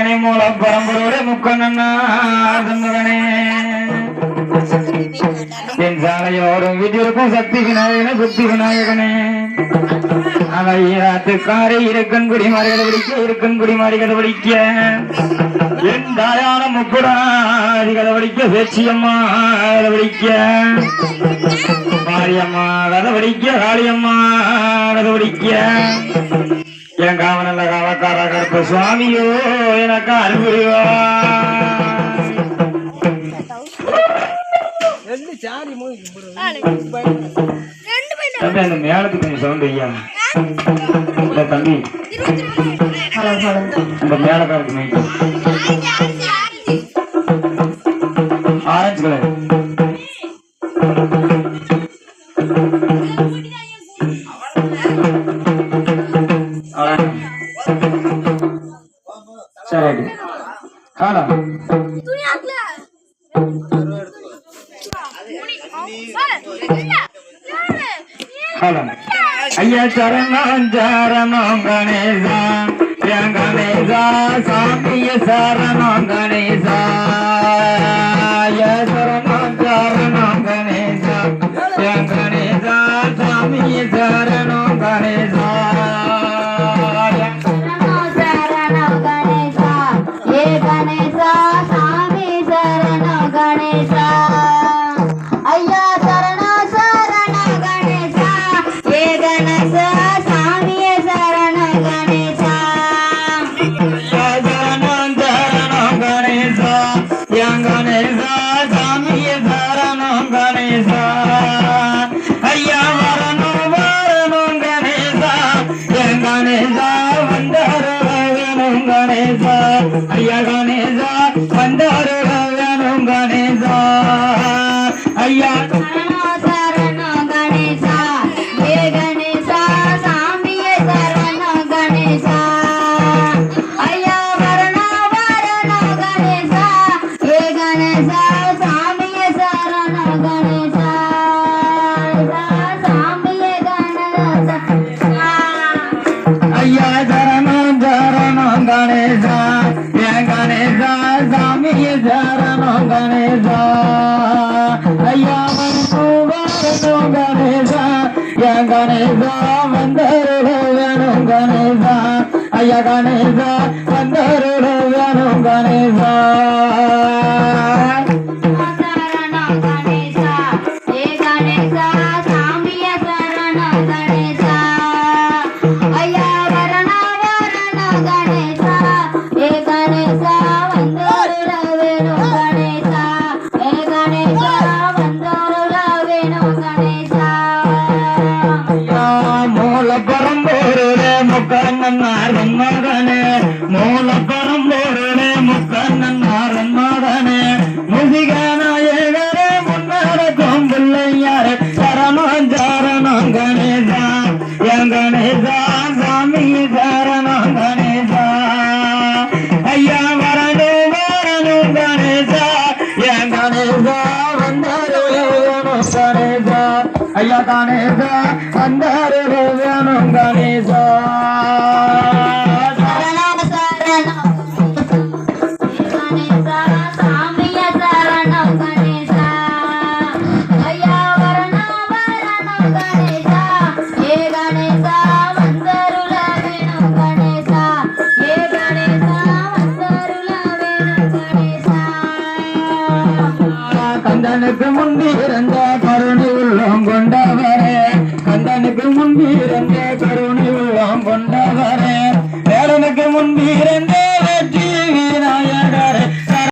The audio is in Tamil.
மகனே மூல பரம்பரோட முக்கண்ணா மகனே என் சாலையோடும் வீட்டிற்கும் சக்தி விநாயகனே புத்தி விநாயகனே அவையாத்துக்காரை இருக்கன்குடி மாறிகளை பிடிக்க இருக்கன்குடி மாறிகளை பிடிக்க என் தாயான முக்குடாதிகளை பிடிக்க பேச்சியம்மா அதை பிடிக்க மாரியம்மா கதை பிடிக்க காளியம்மா கதை பிடிக்க என் காவனல்ல காவக்கார கருப்ப சுவாமியோ எனக்கு அருள்புரிவா அந்த மேளத்துக்கு கொஞ்சம் சவுண்ட் ஐயா தம்பி அந்த மேளக்காரருக்கு மைக்கு ஆரஞ்சு கலர் சரி காலா ஐயா சரணம் சரணம் கணேசா கணேசா சாமிய சரணம் கணேசா ஐயா சரணம் சரணம் கணேசா கணேசா சாமிய சரணம் கணேசா சரணம் கணேசா ஏ கணேசா சாமி சரணம் கணேசா ஐயா ஐயா கணேசா வந்தாரு வேணும் கணேசா ஐயா சரணம் கணேசா ஏ கணேசா சாமிய சரணம் கணேசா ஐயா வரணம் கணேசா ஏ கணேசா சாமிய சரணம் கணேசா சாமிய கணேசா ஐயா சரணம் சரணம் கணேசா கணேசா சாமிய சரணம் கணேசா ஐயா வரணும் கணேசா என் கணேசா வந்தருள வேணும் கணேசா ஐயா கணேசா வந்தருள வேணும் கணேசா சரணம் கணேசா ஏ கணேசா சாமிய சரணம் கணேசா ஐயா வரணம் கணேசா ஏ கணேசா வந்தருள வேணும் கணேசா ஏ கணேசா வந்தருள வேணும் கணேசா மூல பரம்பொருளே முக்கண்ணன் மகனே மூல பரம்பொருளே முக்கண்ணன் மகனே முதிகநாயகரே முன்னடக்கும் பிள்ளையாரே சரணம் சரணம் கணேசா என் கணேசா சாமி சரணம் கணேசா ஐயா வரணும் கணேசா என் கணேசா வந்தருளும் கணேசா ஐயா கணேசா வந்தருளும் கணேசா சரணம் சரணம் கணேசா சாமிய சரணம் கணேசா ஐயா வரணம் கணேசா ஏ கணேசா வந்தருள வேணும் கணேசா ஏ கணேசா வந்தருள வேணும் கணேசா கந்தனுக்கு முன்பு இருந்த கருணை உள்ளம் கொண்டவரே கந்தனுக்கு முன்பு இருந்த